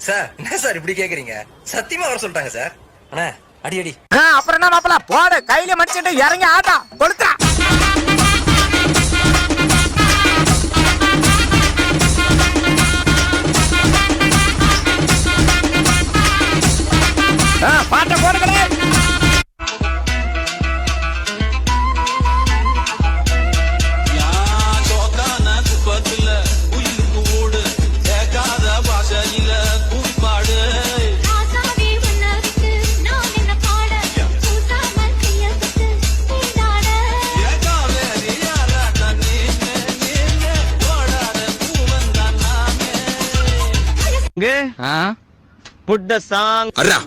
Sir என்ன sir இப்படி கேக்குறீங்க? சத்தியமா வர சொல்லிட்டாங்க சார். அண்ணா அடி அடி. அப்புறம் என்ன மாப்பிள போடு கையில மடிச்சிட்டு இறங்கி ஆட்டா கொளுத்துறா. பாட்ட போடுங்களே. Put the song. Arra.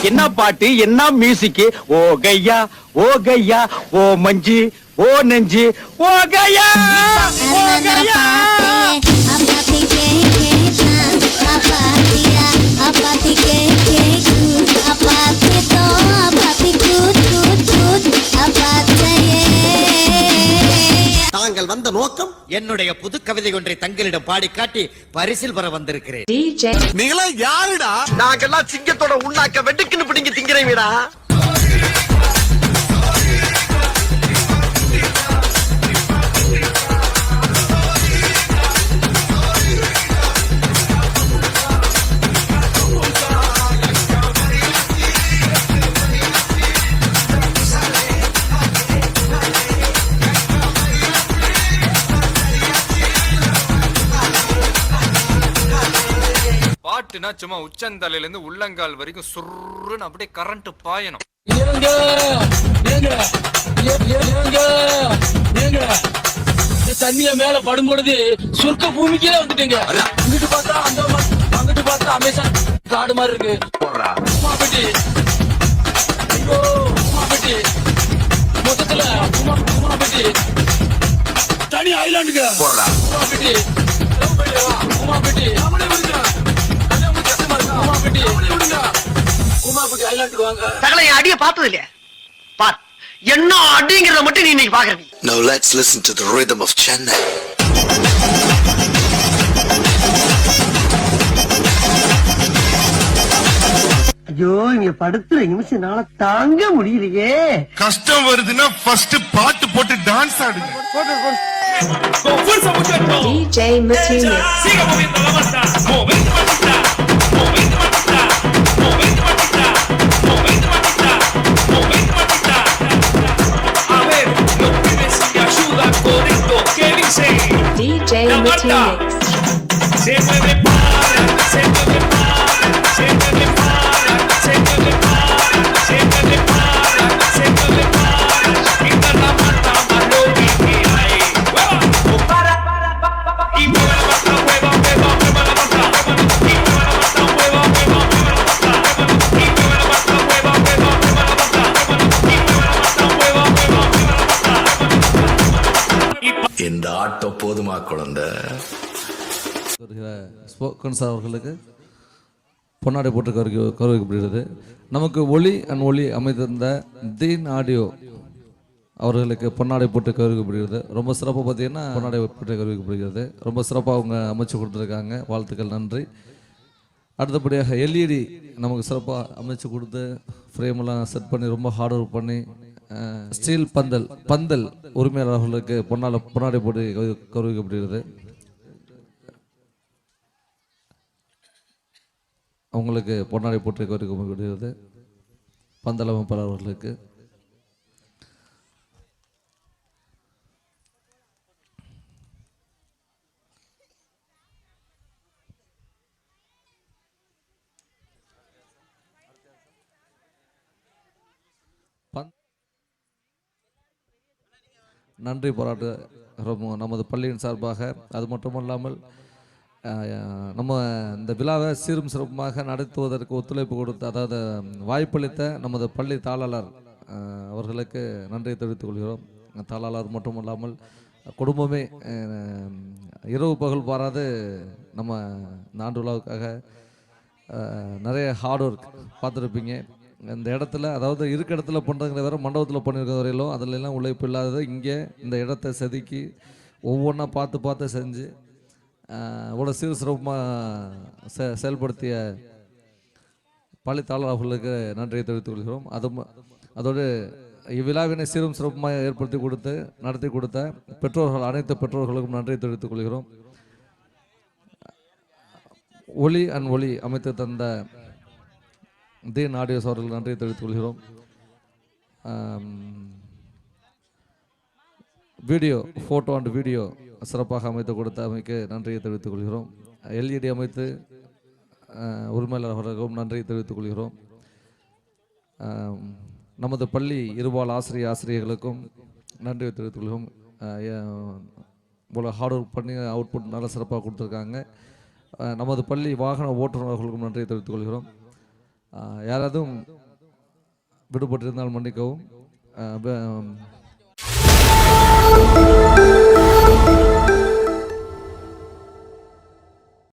என்ன பாட்டு என்ன மியூசிக் ஓ கையா ஓ கையா ஓ மஞ்சி ஓ நெஞ்சி ஓ கையா ஓ கையா தாங்கள் வந்த நோக்கம் என்னுடைய புது கவிதை ஒன்றை தங்களிடம் பாடி காட்டி பரிசில் பெற வந்திருக்கிறேன். நீங்களா யாருடா? நாங்கெல்லாம் சிங்கத்தோட உண்ணாக்க வெட்டுக்குன்னு பிடிங்க திங்கிறீங்கடா. பாட்டுனா சும்மா உச்சந்தலையில இருந்து உள்ளங்கால் வரைக்கும் சுருன்னு அப்படியே கரண்ட் பாயணும். தண்ணிய மேல படும்பொழுது சொர்க்க பூமிக்கே வந்துட்டீங்க. இங்கிட்டு பார்த்தா அந்த அங்கிட்டு பார்த்தா அமேசான் காடு மாதிரி இருக்கு. உமாபெட்டி ஐயோ உமாபெட்டி மொத்தத்துல உமாபெட்டி தனி ஐலாண்டுங்க. உமாபெட்டி உமாபெட்டி அடிய பார்த்தது இல்லையா? பார் என்ன அடிங்கிறத மட்டும் நீ இன்னைக்கு பாக்குறீங்க. Now let's listen to the rhythm of Chennai. ஐயோ இங்க படுத்துற நிமிஷம்னால தாங்க முடியலையே. கஷ்டம் வருதுன்னா ஃபர்ஸ்ட் பாட்டு போட்டு டான்ஸ் ஆடுங்க. DJ Matilda. Siga moviendo la masa. Movente matita. Movente matita. Movente matita. Movente matita. Movente matita. A ver, los pibes me ayudan con esto. ¿Qué dice? DJ Matilda. Se mueve para, se mueve para, se mueve para, se mueve para, se mueve para, se mueve para. Esta la mata más loca que hay. Y mueve la mata, mueva, mueva, mueva la mata. Y mueve la mata, mueva, mueva, mueva la mata. Y mueve la mata, mueva, mueva, mueva la mata. Y mueve la mata, mueva, mueva, mueva la mata. இந்த auto போதுமா குழந்தை? Spoken sir அவர்களுக்கு பொன்னாடை போட்டு கௌரவிக்கப்படுகிறது. நமக்கு ஒளி and ஒளி அமைந்திருந்த தீன் ஆடியோ அவர்களுக்கு பொன்னாடை போட்டு கௌரவிக்கப்படுகிறது. ரொம்ப சிறப்பாக பார்த்தீங்கன்னா பொன்னாடை போட்டு கௌரவிக்கப்படுகிறது. ரொம்ப சிறப்பாக அவங்க அமைச்சு கொடுத்துருக்காங்க. வாழ்த்துக்கள், நன்றி. அடுத்தபடியாக எல்இடி நமக்கு சிறப்பாக அமைச்சு கொடுத்து ஃப்ரேமெல்லாம் செட் பண்ணி ரொம்ப ஹார்ட் ஒர்க் பண்ணி ஸ்டீல் பந்தல் உரிமையாளர் அவர்களுக்கு பொன்னாடை போட்டு கௌரவிக்கப்படுகிறது. அவங்களுக்கு பொன்னாடை போட்டு கௌரவிக்கப்படுகிறது. பந்தல் அமைப்பாளர் அவர்களுக்கு நன்றி பாராட்டு நமது பள்ளியின் சார்பாக. அது மட்டுமல்லாமல் நம்ம இந்த விழாவை சீரும் சிறப்புமாக நடத்துவதற்கு ஒத்துழைப்பு கொடுத்த, அதாவது வாய்ப்பளித்த நமது பள்ளி தாளாளர் அவர்களுக்கு நன்றி தெரிவித்துக் கொள்கிறோம். தாளாளர் மட்டுமல்லாமல் குடும்பமே இரவு பகல் பாராது நம்ம இந்த ஆண்டு விழாவுக்காக நிறைய ஹார்ட் ஒர்க் பார்த்துருப்பீங்க. இந்த இடத்துல அதாவது இருக்க இடத்துல பண்ணுறதுங்கிற வேறு மண்டபத்தில் பண்ணியிருக்கிற வரையிலும் அதிலெல்லாம் உழைப்பு இல்லாதது இங்கே இந்த இடத்த செதுக்கி ஒவ்வொன்றா பார்த்து செஞ்சு இவ்வளோ சிறப்பாக செயல்படுத்திய பள்ளித்தாளர் அவர்களுக்கு நன்றியை தெரிவித்துக் கொள்கிறோம். அதோடு இவ்விழாவினை சீரும் சிறப்புமாக ஏற்படுத்தி நடத்தி கொடுத்த பெற்றோர்கள் அனைத்து பெற்றோர்களுக்கும் நன்றியை தெரிவித்துக் கொள்கிறோம். ஒளி அண்ட் ஒளி அமைத்து தந்த தீன் ஆடியோஸ் அவர்கள் நன்றியை தெரிவித்துக் கொள்கிறோம். வீடியோ ஃபோட்டோ அண்ட் வீடியோ சிறப்பாக அமைத்து கொடுத்த அமைக்கு நன்றியை தெரிவித்துக் கொள்கிறோம். எல்இடி அமைத்து உரிமையாளர் அவர்களுக்கும் நன்றியை தெரிவித்துக் கொள்கிறோம். நமது பள்ளி இருபால் ஆசிரியர்களுக்கும் நன்றியை தெரிவித்துக் கொள்கிறோம். இவ்வளோ ஹார்ட் ஒர்க் பண்ணி அவுட்புட் நல்லா சிறப்பாக கொடுத்துருக்காங்க. நமது பள்ளி வாகன ஓட்டுநர்களுக்கும் நன்றியை தெரிவித்துக் கொள்கிறோம். யாராவதும் விடுபட்டிருந்தால் மன்னிக்கவும்.